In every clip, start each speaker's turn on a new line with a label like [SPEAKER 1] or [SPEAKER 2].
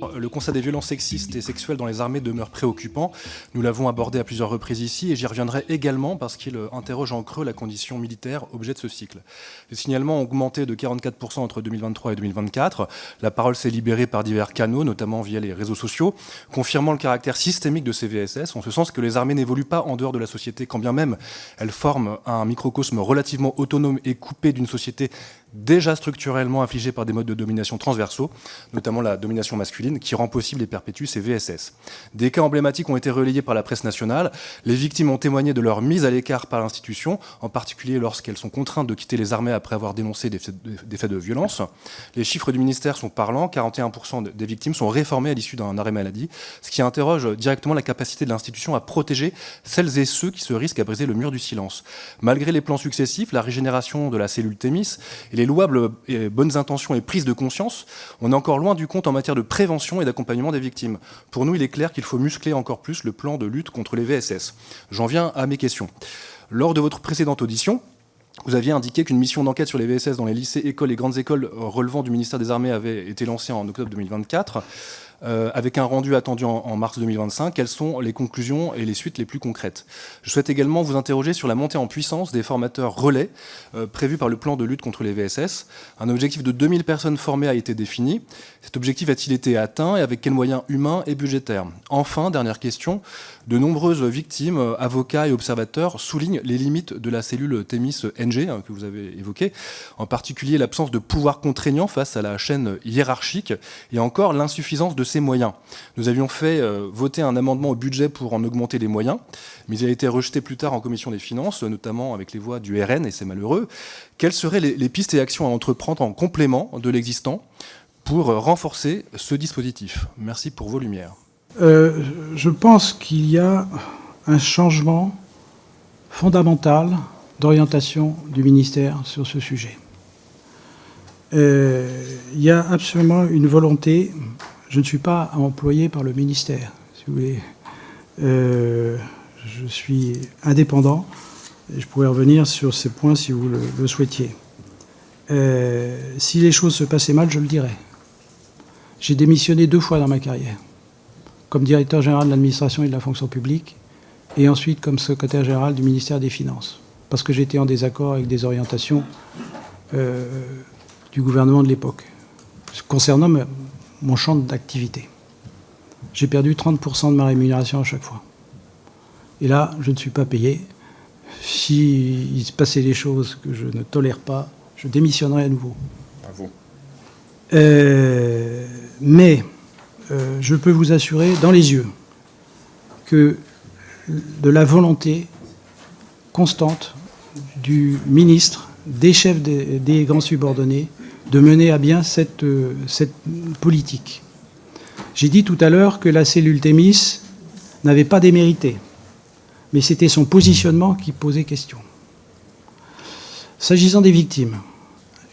[SPEAKER 1] d'abord, le constat des violences sexistes et sexuelles dans les armées demeure préoccupant. Nous l'avons abordé à plusieurs reprises ici et j'y reviendrai également parce qu'il interroge en creux la condition militaire objet de ce cycle. Les signalements ont augmenté de 44% entre 2023 et 2024. La parole s'est libérée par divers canaux, notamment via les réseaux sociaux, confirmant le caractère systémique de ces VSS, en ce sens que les armées n'évoluent pas en dehors de la société, quand bien même elles forment un microcosme relativement autonome et coupé d'une société déjà structurellement affligée par des modes de domination transversaux, notamment la domination masculine, qui rend possible et perpétue ces VSS. Des cas emblématiques ont été relayés par la presse nationale. Les victimes ont témoigné de leur mise à l'écart par l'institution, en particulier lorsqu'elles sont contraintes de quitter les armées après avoir dénoncé des faits de violence. Les chiffres du ministère sont parlants. 41% des victimes sont réformées à l'issue d'un arrêt maladie, ce qui interroge directement la capacité de l'institution à protéger celles et ceux qui se risquent à briser le mur du silence. Malgré les plans successifs, la régénération de la cellule Thémis et les louables et bonnes intentions et prises de conscience, on est encore loin du compte en matière de prévention et d'accompagnement des victimes. Pour nous, il est clair qu'il faut muscler encore plus le plan de lutte contre les VSS. J'en viens à mes questions. Lors de votre précédente audition, vous aviez indiqué qu'une mission d'enquête sur les VSS dans les lycées, écoles et grandes écoles relevant du ministère des Armées avait été lancée en octobre 2024. Avec un rendu attendu en mars 2025, quelles sont les conclusions et les suites les plus concrètes? Je souhaite également vous interroger sur la montée en puissance des formateurs relais prévus par le plan de lutte contre les VSS. Un objectif de 2000 personnes formées a été défini. Cet objectif a-t-il été atteint et avec quels moyens humains et budgétaires? Enfin, dernière question, de nombreuses victimes, avocats et observateurs soulignent les limites de la cellule Thémis-NG que vous avez évoquée, en particulier l'absence de pouvoir contraignant face à la chaîne hiérarchique et encore l'insuffisance de ces moyens. Nous avions fait voter un amendement au budget pour en augmenter les moyens, mais il a été rejeté plus tard en commission des finances, notamment avec les voix du RN, et c'est malheureux. Quelles seraient les pistes et actions à entreprendre en complément de l'existant pour renforcer ce dispositif? Merci pour vos lumières.
[SPEAKER 2] Je pense qu'il y a un changement fondamental d'orientation du ministère sur ce sujet. Il y a absolument une volonté. Je ne suis pas employé par le ministère, si vous voulez. Je suis indépendant et je pourrais revenir sur ces points si vous le souhaitiez. Si les choses se passaient mal, je le dirais. J'ai démissionné 2 fois dans ma carrière, comme directeur général de l'administration et de la fonction publique, et ensuite comme secrétaire général du ministère des Finances, parce que j'étais en désaccord avec des orientations du gouvernement de l'époque, concernant mon champ d'activité. J'ai perdu 30% de ma rémunération à chaque fois. Et là, je ne suis pas payé. S'il se passait des choses que je ne tolère pas, je démissionnerai à nouveau.
[SPEAKER 1] Bravo.
[SPEAKER 2] Mais je peux vous assurer dans les yeux que de la volonté constante du ministre, des chefs des grands subordonnés, de mener à bien cette politique. J'ai dit tout à l'heure que la cellule Thémis n'avait pas démérité, mais c'était son positionnement qui posait question. S'agissant des victimes,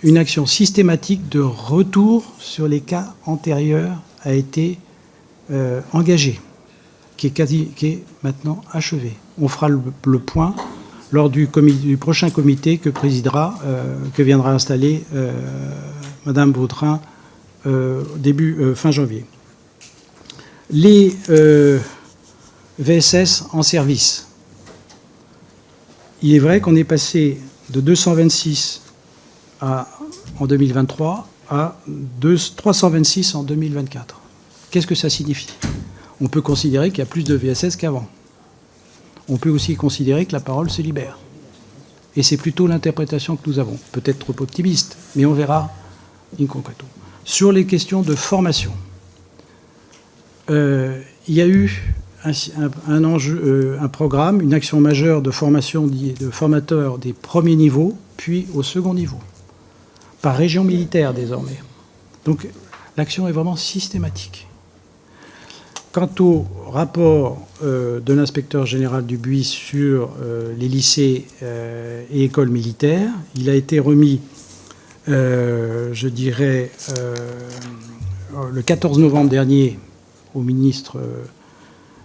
[SPEAKER 2] une action systématique de retour sur les cas antérieurs a été engagée, qui est maintenant achevée. On fera le point lors du prochain comité que viendra installer Madame Vautrin fin janvier. Les VSS en service. Il est vrai qu'on est passé de 226 en 2023 à 326 en 2024. Qu'est-ce que ça signifie? On peut considérer qu'il y a plus de VSS qu'avant. On peut aussi considérer que la parole se libère. Et c'est plutôt l'interprétation que nous avons. Peut-être trop optimiste, mais on verra in concreto. Sur les questions de formation, il y a eu un enjeu, un programme, une action majeure de formation de formateurs des premiers niveaux, puis au second niveau, par région militaire désormais. Donc l'action est vraiment systématique. Quant au rapport de l'inspecteur général du Buis sur les lycées et écoles militaires, il a été remis, je dirais, le 14 novembre dernier au ministre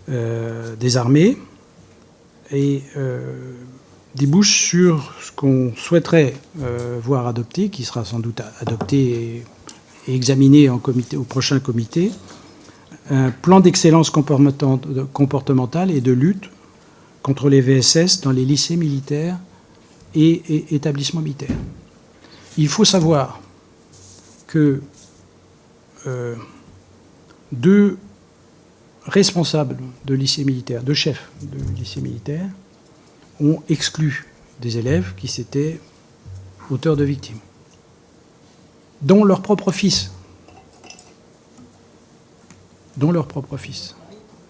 [SPEAKER 2] des Armées et débouche sur ce qu'on souhaiterait voir adopté, qui sera sans doute adopté et examiné au prochain comité, un plan d'excellence comportementale et de lutte contre les VSS dans les lycées militaires et établissements militaires. Il faut savoir que 2 responsables de lycée militaire, 2 chefs de lycée militaire, ont exclu des élèves qui s'étaient auteurs de victimes, dont leur propre fils.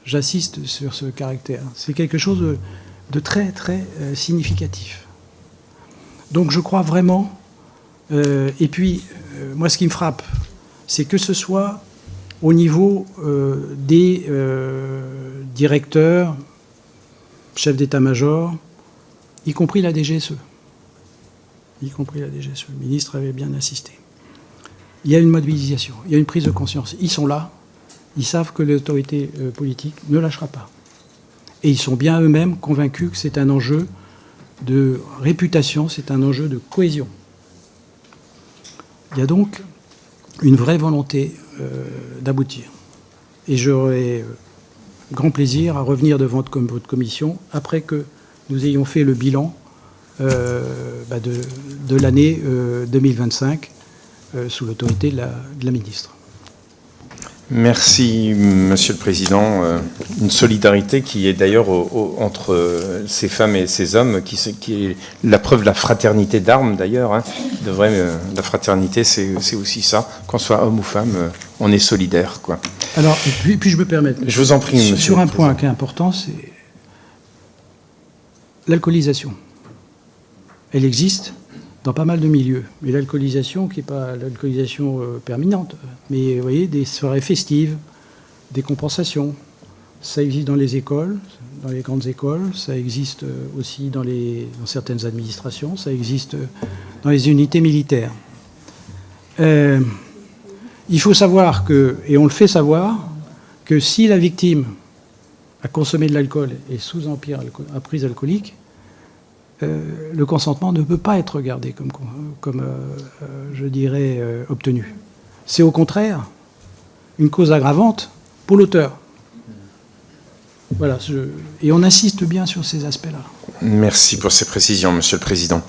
[SPEAKER 2] J'insiste sur ce caractère. C'est quelque chose de très, très significatif. Donc je crois vraiment... et puis, moi, ce qui me frappe, c'est que ce soit au niveau des directeurs, chefs d'état-major, y compris la DGSE. Le ministre avait bien insisté. Il y a une mobilisation, il y a une prise de conscience. Ils sont là, ils savent que l'autorité politique ne lâchera pas. Et ils sont bien eux-mêmes convaincus que c'est un enjeu de réputation, c'est un enjeu de cohésion. Il y a donc une vraie volonté d'aboutir. Et j'aurai grand plaisir à revenir devant votre commission après que nous ayons fait le bilan de l'année 2025 sous l'autorité de la ministre.
[SPEAKER 3] Merci, Monsieur le Président. Une solidarité qui est d'ailleurs entre ces femmes et ces hommes, qui est la preuve de la fraternité d'armes, d'ailleurs. Hein. La fraternité, c'est aussi ça. Qu'on soit homme ou femme, on est solidaire, quoi.
[SPEAKER 2] Alors, puis je me permets.
[SPEAKER 3] Je vous en prie, Monsieur.
[SPEAKER 2] Sur un point qui est important, c'est l'alcoolisation. Elle existe dans pas mal de milieux. Mais l'alcoolisation, qui n'est pas l'alcoolisation permanente, mais vous voyez, des soirées festives, des compensations, ça existe dans les écoles, dans les grandes écoles, ça existe aussi dans certaines administrations, ça existe dans les unités militaires. Il faut savoir et on le fait savoir, que si la victime a consommé de l'alcool et est sous emprise alcoolique, le consentement ne peut pas être regardé comme je dirais, obtenu. C'est au contraire une cause aggravante pour l'auteur. Voilà, et on insiste bien sur ces aspects-là.
[SPEAKER 3] Merci pour ces précisions, Monsieur le Président.